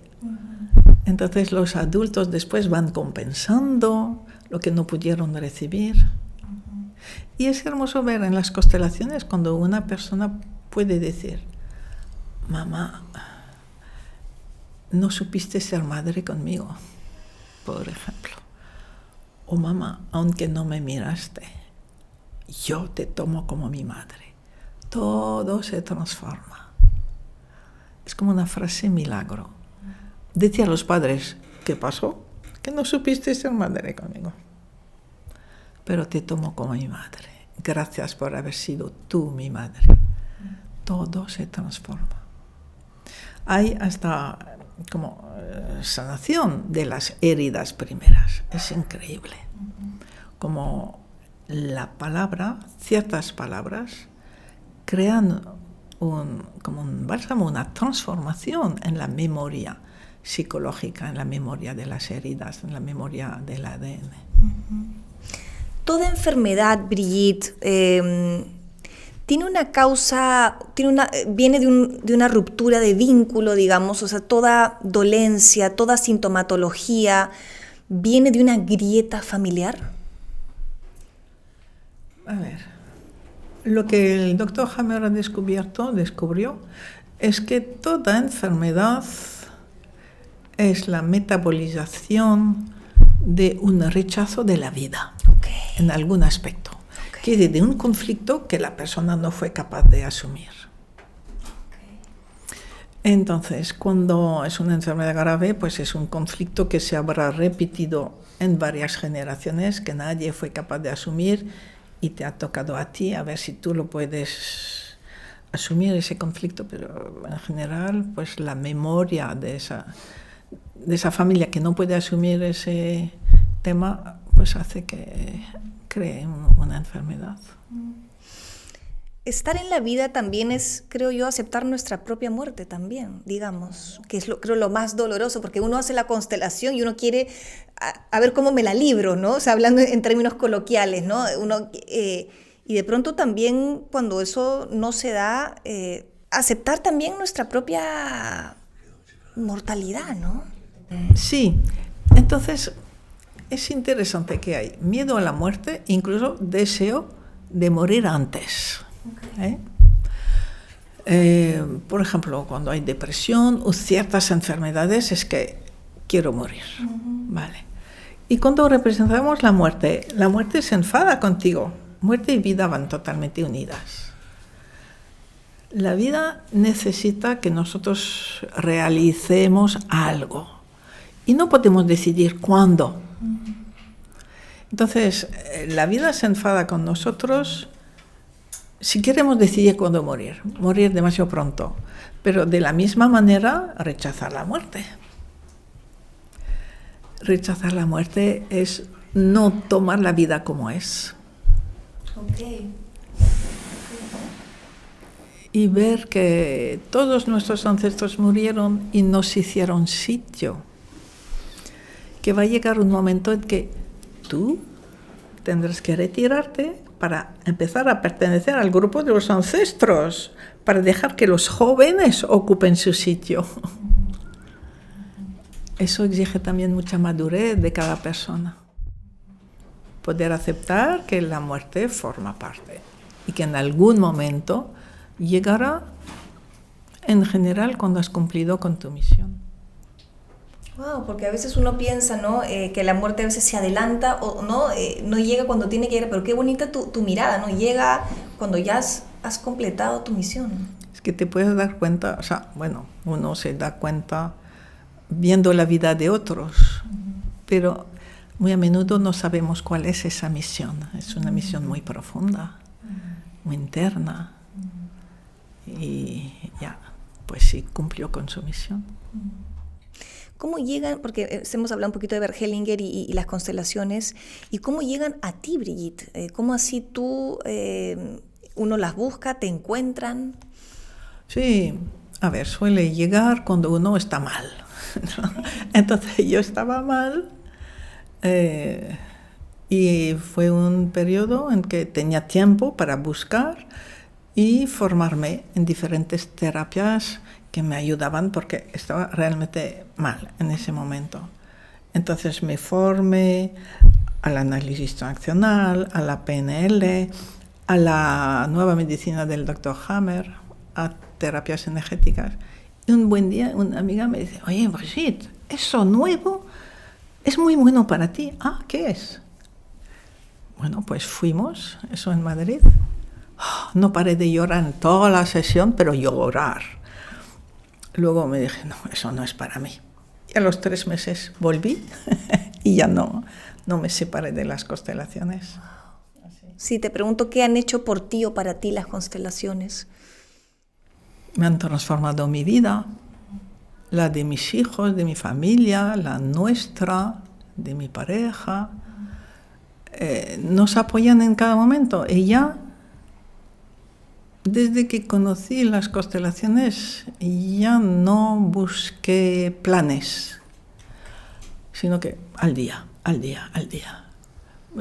[SPEAKER 2] Entonces los adultos después van compensando lo que no pudieron recibir. Y es hermoso ver en las constelaciones cuando una persona puede decir, mamá, no supiste ser madre conmigo, por ejemplo. O mamá, aunque no me miraste, yo te tomo como mi madre. Todo se transforma. Es como una frase milagro. Decía a los padres, ¿qué pasó? Que no supiste ser madre conmigo. Pero te tomo como mi madre. Gracias por haber sido tú mi madre. Todo se transforma. Hay hasta como sanación de las heridas primeras. Es increíble. Como la palabra, ciertas palabras, crean como un bálsamo, una transformación en la memoria psicológica, en la memoria de las heridas, en la memoria del ADN.
[SPEAKER 1] Toda enfermedad, Brigitte, tiene una causa, viene de una ruptura de vínculo, digamos, o sea, toda dolencia, toda sintomatología, viene de una grieta familiar.
[SPEAKER 2] A ver, lo que el doctor Hammer descubrió, es que toda enfermedad es la metabolización de un rechazo de la vida, en algún aspecto. Que de un conflicto que la persona no fue capaz de asumir. Entonces, cuando es una enfermedad grave, pues es un conflicto que se habrá repetido en varias generaciones, que nadie fue capaz de asumir y te ha tocado a ti a ver si tú lo puedes asumir ese conflicto, pero en general, pues la memoria de esa familia que no puede asumir ese tema, pues hace que cree una enfermedad.
[SPEAKER 1] Estar en la vida también es, creo yo, aceptar nuestra propia muerte también, digamos, que es creo lo más doloroso, porque uno hace la constelación y uno quiere a ver cómo me la libro, ¿no? O sea, hablando en términos coloquiales, ¿no? Y de pronto también cuando eso no se da, aceptar también nuestra propia mortalidad, ¿no?
[SPEAKER 2] Sí, entonces es interesante que hay miedo a la muerte, incluso deseo de morir antes. Por ejemplo, cuando hay depresión o ciertas enfermedades es que quiero morir. Vale. Y cuando representamos la muerte se enfada contigo. Muerte y vida van totalmente unidas. La vida necesita que nosotros realicemos algo y no podemos decidir cuándo. Entonces, la vida se enfada con nosotros si queremos decidir cuándo morir demasiado pronto, pero de la misma manera rechazar la muerte. Rechazar la muerte es no tomar la vida como es. Y ver que todos nuestros ancestros murieron y nos hicieron sitio. Que va a llegar un momento en que tú tendrás que retirarte para empezar a pertenecer al grupo de los ancestros, para dejar que los jóvenes ocupen su sitio. Eso exige también mucha madurez de cada persona. Poder aceptar que la muerte forma parte y que en algún momento llegará, en general, cuando has cumplido con tu misión.
[SPEAKER 1] Wow, porque a veces uno piensa, ¿no? Que la muerte a veces se adelanta o no llega cuando tiene que llegar, pero qué bonita tu mirada, ¿no? Llega cuando ya has completado tu misión.
[SPEAKER 2] Es que te puedes dar cuenta, o sea, bueno, uno se da cuenta viendo la vida de otros, pero muy a menudo no sabemos cuál es esa misión. Es una misión muy profunda, muy interna, y ya, pues sí, cumplió con su misión.
[SPEAKER 1] ¿Cómo llegan, porque hemos hablado un poquito de Bert Hellinger y las constelaciones, y cómo llegan a ti, Brigitte? ¿Cómo así tú, uno las busca, te encuentran?
[SPEAKER 2] Sí, a ver, suele llegar cuando uno está mal. Entonces yo estaba mal y fue un periodo en que tenía tiempo para buscar y formarme en diferentes terapias que me ayudaban porque estaba realmente mal en ese momento. Entonces me formé al análisis transaccional, a la PNL, a la nueva medicina del Dr. Hammer, a terapias energéticas. Y un buen día una amiga me dice, oye, Brigitte, eso nuevo es muy bueno para ti. Ah, ¿qué es? Bueno, pues fuimos, eso en Madrid. No paré de llorar en toda la sesión, pero llorar. Luego me dije, no, eso no es para mí. Y a los 3 meses volví y ya no me separé de las constelaciones.
[SPEAKER 1] Sí, te pregunto, ¿qué han hecho por ti o para ti las constelaciones?
[SPEAKER 2] Me han transformado mi vida, la de mis hijos, de mi familia, la nuestra, de mi pareja, nos apoyan en cada momento. Y ya, desde que conocí las constelaciones, ya no busqué planes, sino que al día.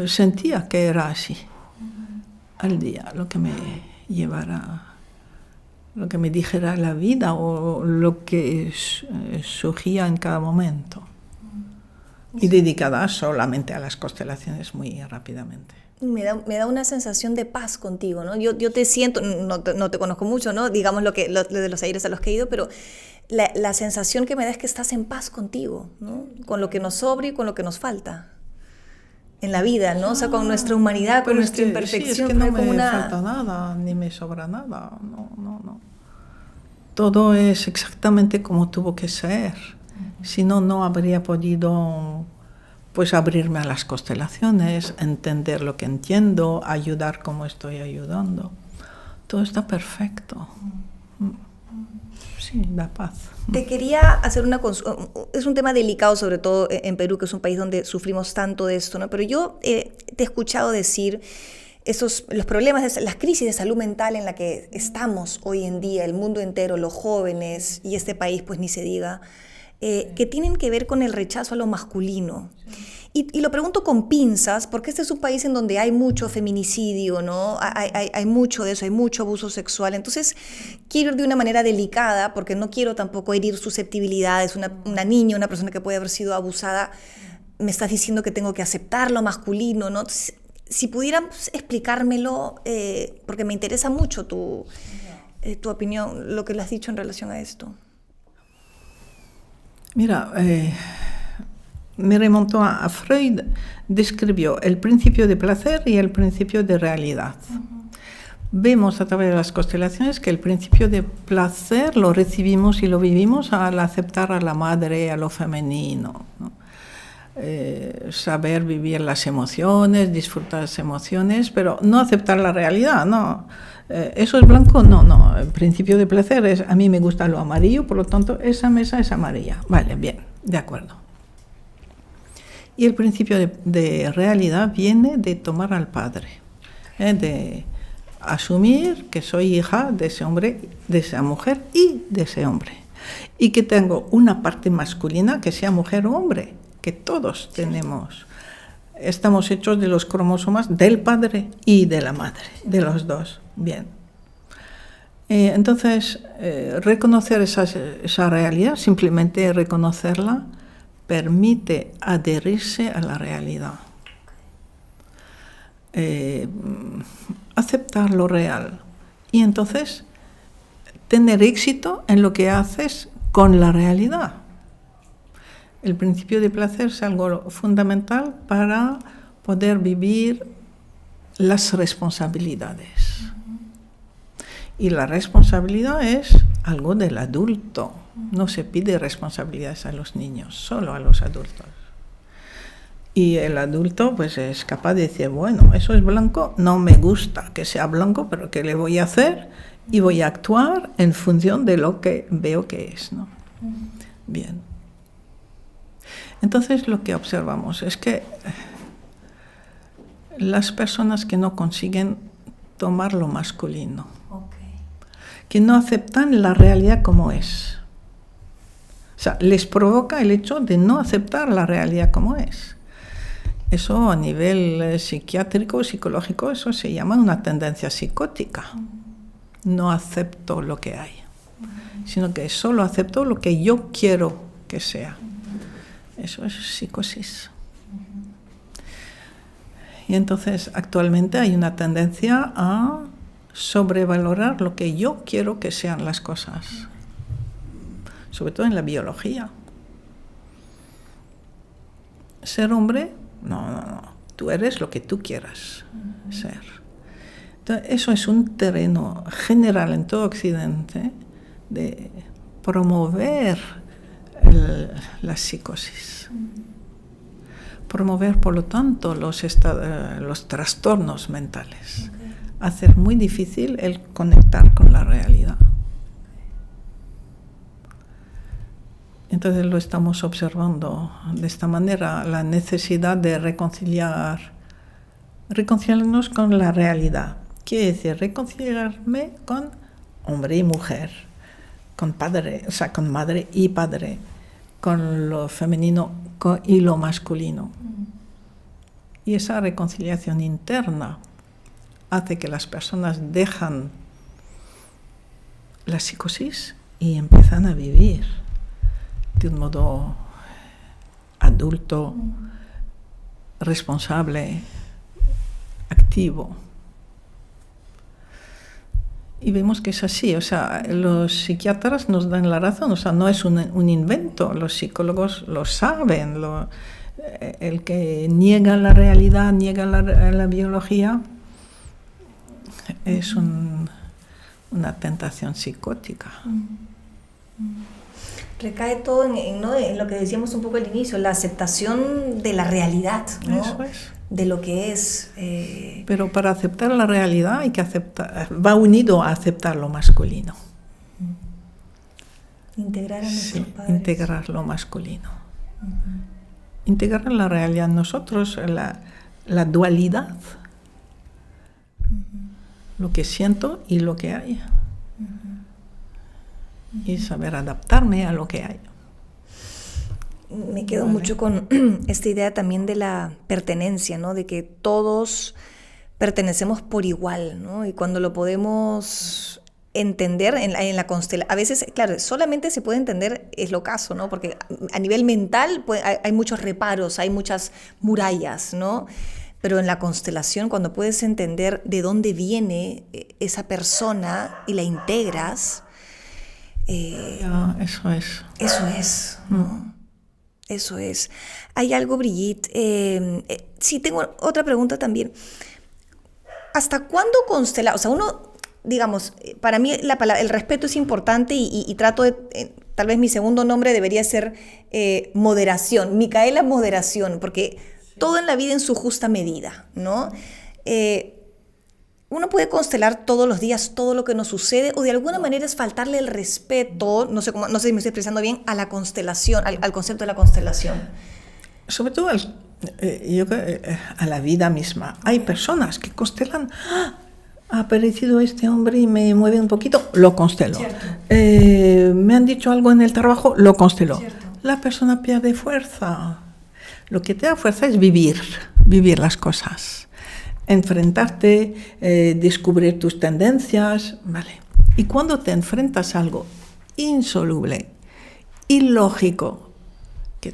[SPEAKER 2] Sentía que era así, al día, lo que me llevara, lo que me dijera la vida o lo que surgía en cada momento. Y dedicada solamente a las constelaciones muy rápidamente.
[SPEAKER 1] Me da una sensación de paz contigo, ¿no? Yo te siento, no te conozco mucho, ¿no? Digamos lo de los talleres a los que he ido, pero la sensación que me da es que estás en paz contigo, ¿no? Con lo que nos sobra y con lo que nos falta en la vida, ¿no? O sea, con nuestra humanidad, con nuestra imperfección.
[SPEAKER 2] Sí, es que no me falta nada, ni me sobra nada, no. Todo es exactamente como tuvo que ser. Si no, no habría podido pues abrirme a las constelaciones, entender lo que entiendo, ayudar como estoy ayudando. Todo está perfecto. Sí, da paz.
[SPEAKER 1] Te quería hacer una consulta. Es un tema delicado, sobre todo en Perú, que es un país donde sufrimos tanto de esto, ¿no? Pero yo te he escuchado decir los problemas, las crisis de salud mental en la que estamos hoy en día, el mundo entero, los jóvenes y este país, pues ni se diga, que tienen que ver con el rechazo a lo masculino. Y lo pregunto con pinzas, porque este es un país en donde hay mucho feminicidio, ¿no? Hay mucho de eso, hay mucho abuso sexual. Entonces, quiero ir de una manera delicada, porque no quiero tampoco herir susceptibilidades. Una niña, una persona que puede haber sido abusada, me estás diciendo que tengo que aceptar lo masculino, ¿no? Entonces, si pudieras explicármelo, porque me interesa mucho tu opinión, lo que le has dicho en relación a esto.
[SPEAKER 2] Mira, me remonto a Freud, describió el principio de placer y el principio de realidad. Vemos a través de las constelaciones que el principio de placer lo recibimos y lo vivimos al aceptar a la madre, a lo femenino, ¿no? Saber vivir las emociones, disfrutar las emociones, pero no aceptar la realidad, no. ¿Eso es blanco? No. El principio de placer es, a mí me gusta lo amarillo, por lo tanto, esa mesa es amarilla. Vale, bien, de acuerdo. Y el principio de realidad viene de tomar al padre, de asumir que soy hija de ese hombre, de esa mujer y de ese hombre. Y que tengo una parte masculina, que sea mujer o hombre, que todos tenemos. Estamos hechos de los cromosomas del padre y de la madre, de los dos. Bien. Entonces, reconocer esa realidad, simplemente reconocerla, permite adherirse a la realidad. Aceptar lo real. Y entonces, tener éxito en lo que haces con la realidad. El principio de placer es algo fundamental para poder vivir las responsabilidades. Y la responsabilidad es algo del adulto. No se pide responsabilidades a los niños, solo a los adultos. Y el adulto pues es capaz de decir, bueno, eso es blanco, no me gusta que sea blanco, pero ¿qué le voy a hacer? Y voy a actuar en función de lo que veo que es, ¿no? Bien. Entonces lo que observamos es que las personas que no consiguen tomar lo masculino, que no aceptan la realidad como es, o sea, les provoca el hecho de no aceptar la realidad como es. Eso a nivel psiquiátrico, psicológico, eso se llama una tendencia psicótica. No acepto lo que hay, sino que solo acepto lo que yo quiero que sea. Eso es psicosis. Y entonces actualmente hay una tendencia a sobrevalorar lo que yo quiero que sean las cosas, sobre todo en la biología. Ser hombre, no, tú eres lo que tú quieras ser. Entonces, eso es un terreno general en todo Occidente de promover la psicosis. Promover, por lo tanto, los trastornos mentales. Hacer muy difícil el conectar con la realidad. Entonces lo estamos observando de esta manera, la necesidad de reconciliarnos con la realidad. Quiere decir, reconciliarme con hombre y mujer, con padre, o sea, con madre y padre, con lo femenino y lo masculino. Y esa reconciliación interna hace que las personas dejan la psicosis y empiezan a vivir de un modo adulto, responsable, activo. Y vemos que es así, o sea, los psiquiatras nos dan la razón, o sea, no es un invento, los psicólogos lo saben, el que niega la realidad, niega la biología, es una tentación psicótica.
[SPEAKER 1] Recae todo ¿no? en lo que decíamos un poco al inicio, la aceptación de la realidad, ¿no?
[SPEAKER 2] Eso es.
[SPEAKER 1] De lo que es.
[SPEAKER 2] Pero para aceptar la realidad hay que aceptar, va unido a aceptar lo masculino.
[SPEAKER 1] Integrar a nuestros padres.
[SPEAKER 2] Integrar lo masculino. Integrar la realidad en nosotros, la dualidad. Lo que siento y lo que hay. Y saber adaptarme a lo que hay.
[SPEAKER 1] Me quedo mucho con esta idea también de la pertenencia, ¿no? De que todos pertenecemos por igual, ¿no? Y cuando lo podemos entender en la constelación, a veces, claro, solamente se puede entender, es lo caso, ¿no? Porque a nivel mental hay muchos reparos, hay muchas murallas, ¿no? Pero en la constelación, cuando puedes entender de dónde viene esa persona y la integras,
[SPEAKER 2] eso es.
[SPEAKER 1] Eso es, ¿no? Eso es. Hay algo, Brigitte. Sí, tengo otra pregunta también. ¿Hasta cuándo constelar? O sea, uno, digamos, para mí el respeto es importante y trato de, tal vez mi segundo nombre debería ser moderación. Micaela Moderación, porque todo en la vida en su justa medida, ¿no? Uno puede constelar todos los días todo lo que nos sucede o de alguna manera es faltarle el respeto, no sé si me estoy expresando bien, a la constelación, al concepto de la constelación.
[SPEAKER 2] Sobre todo a la vida misma. Hay personas que constelan, ha aparecido este hombre y me mueve un poquito, lo constelo. Me han dicho algo en el trabajo, lo constelo. Cierto. La persona pierde fuerza. Lo que te da fuerza es vivir las cosas. Enfrentarte, descubrir tus tendencias, ¿vale? Y cuando te enfrentas a algo insoluble, ilógico, que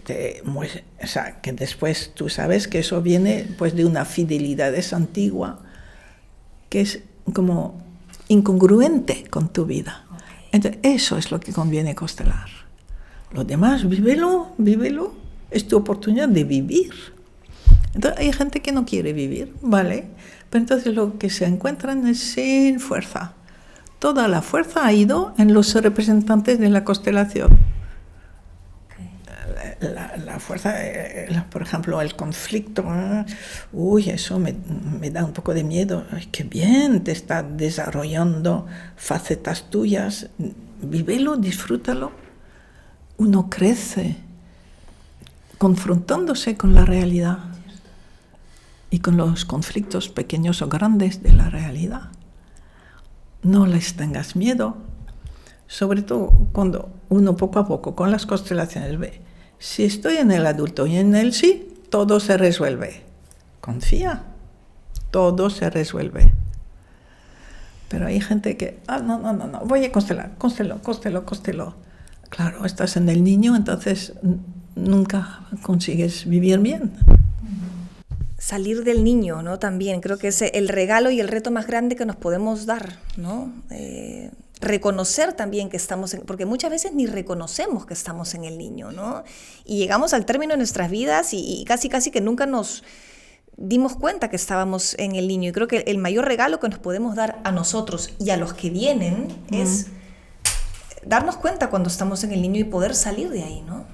[SPEAKER 2] después tú sabes que eso viene pues de una fidelidad antigua, que es como incongruente con tu vida. Entonces, eso es lo que conviene constelar. Lo demás, vívelo, es tu oportunidad de vivir. Entonces hay gente que no quiere vivir, ¿vale? Pero entonces lo que se encuentran es sin fuerza. Toda la fuerza ha ido en los representantes de la constelación. Okay. La fuerza, por ejemplo, el conflicto, eso me da un poco de miedo. Ay, qué bien, te está desarrollando facetas tuyas. Vívelo, disfrútalo. Uno crece confrontándose con la realidad. Y con los conflictos pequeños o grandes de la realidad. No les tengas miedo, sobre todo cuando uno poco a poco con las constelaciones ve, si estoy en el adulto y en el sí, todo se resuelve. Confía, todo se resuelve. Pero hay gente que, no, voy a constelar, constelo. Claro, estás en el niño, entonces nunca consigues vivir bien.
[SPEAKER 1] Salir del niño, ¿no? También creo que es el regalo y el reto más grande que nos podemos dar, ¿no? Reconocer también que estamos porque muchas veces ni reconocemos que estamos en el niño, ¿no? Y llegamos al término de nuestras vidas y casi que nunca nos dimos cuenta que estábamos en el niño. Y creo que el mayor regalo que nos podemos dar a nosotros y a los que vienen es darnos cuenta cuando estamos en el niño y poder salir de ahí, ¿no?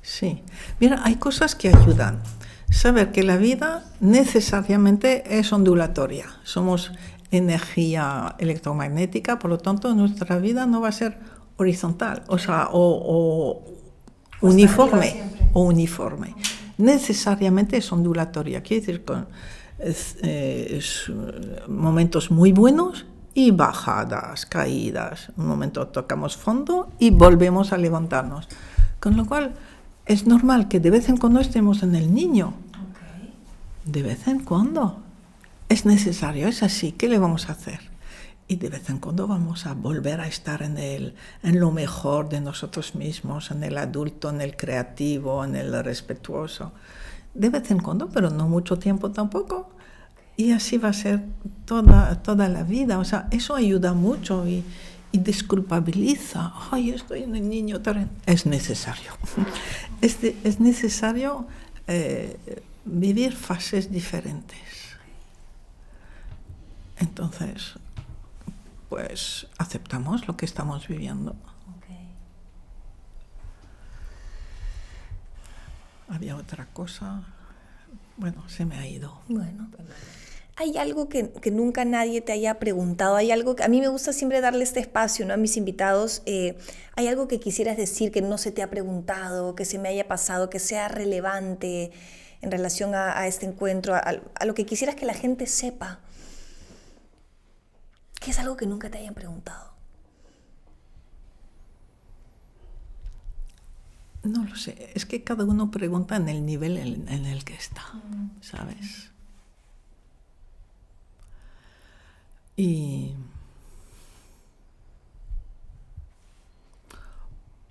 [SPEAKER 2] Sí. Mira, hay cosas que ayudan. Saber que la vida necesariamente es ondulatoria. Somos energía electromagnética, por lo tanto nuestra vida no va a ser horizontal, o sea, o uniforme, o uniforme. Necesariamente es ondulatoria, quiere decir con momentos muy buenos y bajadas, caídas. Un momento tocamos fondo y volvemos a levantarnos. Con lo cual es normal que de vez en cuando estemos en el niño. De vez en cuando. Es necesario, es así. ¿Qué le vamos a hacer? Y de vez en cuando vamos a volver a estar en lo mejor de nosotros mismos, en el adulto, en el creativo, en el respetuoso. De vez en cuando, pero no mucho tiempo tampoco. Y así va a ser toda la vida. O sea, eso ayuda mucho y desculpabiliza. Ay, estoy en el niño. Es necesario. Es necesario vivir fases diferentes. Entonces, pues aceptamos lo que estamos viviendo.
[SPEAKER 1] Okay.
[SPEAKER 2] Había otra cosa. Bueno, se me ha ido.
[SPEAKER 1] Bueno, ¿hay algo que nunca nadie te haya preguntado? ¿Hay algo que a mí me gusta siempre darle este espacio, ¿no?, a mis invitados? ¿Hay algo que quisieras decir que no se te ha preguntado, que se me haya pasado, que sea relevante en relación a este encuentro, a lo que quisieras que la gente sepa? ¿Qué es algo que nunca te hayan preguntado?
[SPEAKER 2] No lo sé, es que cada uno pregunta en el nivel en el que está, ¿sabes? Y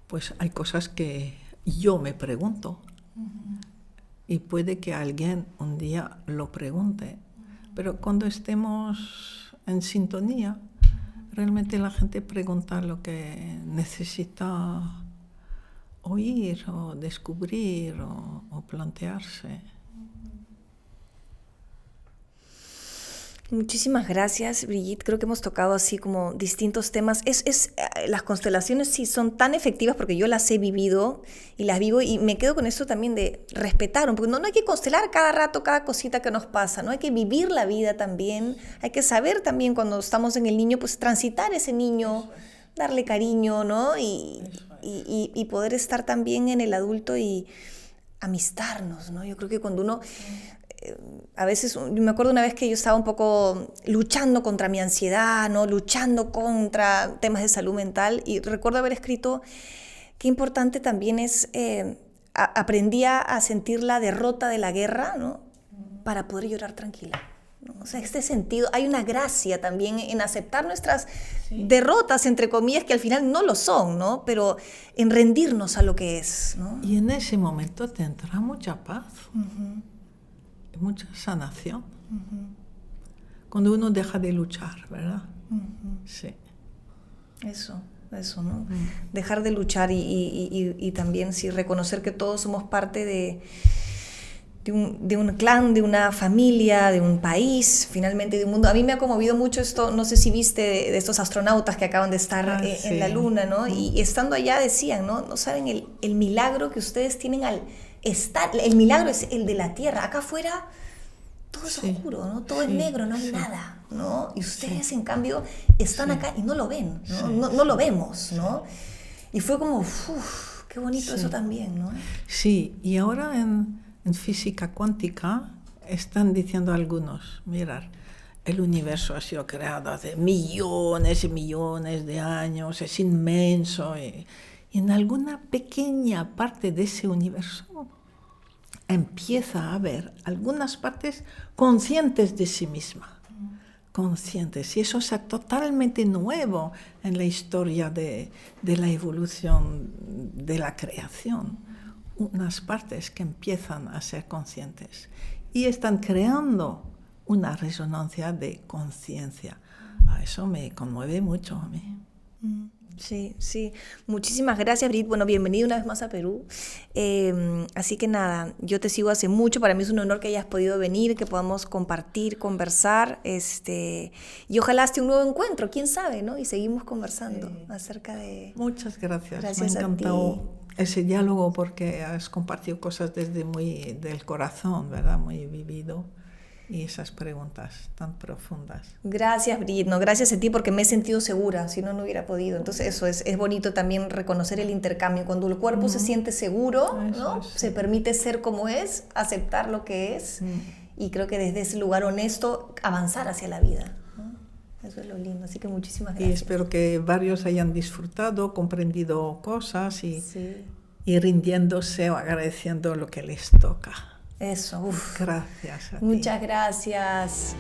[SPEAKER 2] pues hay cosas que yo me pregunto y puede que alguien un día lo pregunte, pero cuando estemos en sintonía, realmente la gente pregunta lo que necesita oír o descubrir o plantearse.
[SPEAKER 1] Muchísimas gracias, Brigitte. Creo que hemos tocado así como distintos temas. Las constelaciones sí son tan efectivas porque yo las he vivido y las vivo, y me quedo con esto también de respetar, porque no hay que constelar cada rato, cada cosita que nos pasa, ¿no? Hay que vivir la vida también, hay que saber también cuando estamos en el niño, pues transitar ese niño, darle cariño, ¿no? Y poder estar también en el adulto y amistarnos, ¿no? Yo creo que cuando uno... A veces, me acuerdo una vez que yo estaba un poco luchando contra mi ansiedad, ¿no? Luchando contra temas de salud mental, y recuerdo haber escrito qué importante también es, aprendí a sentir la derrota de la guerra, ¿no?, para poder llorar tranquila, ¿no? O sea, este sentido, hay una gracia también en aceptar nuestras derrotas, entre comillas, que al final no lo son, ¿no?, pero en rendirnos a lo que es, ¿no?
[SPEAKER 2] Y en ese momento tendrá mucha paz. Mucha sanación. Cuando uno deja de luchar, ¿verdad? Sí.
[SPEAKER 1] Eso, ¿no? Dejar de luchar y también sí reconocer que todos somos parte de un clan, de una familia, de un país, finalmente de un mundo. A mí me ha conmovido mucho esto, no sé si viste, de estos astronautas que acaban de estar en la Luna, ¿no? Y estando allá decían, ¿no? No saben el milagro que ustedes tienen al estar, el milagro es el de la Tierra. Acá afuera todo es oscuro, ¿no? Todo es negro, no hay nada, ¿no? Y ustedes, en cambio, están acá y no lo ven, ¿no? No lo vemos, ¿no? Y fue como, qué bonito eso también, ¿no?
[SPEAKER 2] Sí, y ahora en física cuántica están diciendo algunos, mirad, el universo ha sido creado hace millones y millones de años, es inmenso, y en alguna pequeña parte de ese universo empieza a haber algunas partes conscientes de sí misma, conscientes, y eso es totalmente nuevo en la historia de la evolución de la creación. Unas partes que empiezan a ser conscientes y están creando una resonancia de conciencia. Eso me conmueve mucho a mí.
[SPEAKER 1] Sí. Muchísimas gracias, Brigitte. Bueno, bienvenida una vez más a Perú. Así que nada, yo te sigo hace mucho. Para mí es un honor que hayas podido venir, que podamos compartir, conversar. Y ojalá esté un nuevo encuentro, quién sabe, ¿no? Y seguimos conversando acerca de...
[SPEAKER 2] Muchas gracias.
[SPEAKER 1] Gracias.
[SPEAKER 2] Me ha encantado ese diálogo porque has compartido cosas desde muy del corazón, ¿verdad? Muy vivido. y esas preguntas tan profundas.
[SPEAKER 1] Gracias, Brit, no, gracias a ti porque me he sentido segura, si no, no hubiera podido. Entonces eso es bonito también reconocer el intercambio. Cuando el cuerpo se siente seguro, ¿no? Se permite ser como es, aceptar lo que es y creo que desde ese lugar honesto avanzar hacia la vida, ¿no? Eso es lo lindo, así que muchísimas gracias.
[SPEAKER 2] Y espero que varios hayan disfrutado, comprendido cosas y rindiéndose o agradeciendo lo que les toca.
[SPEAKER 1] Eso,
[SPEAKER 2] Gracias a ti.
[SPEAKER 1] Muchas gracias.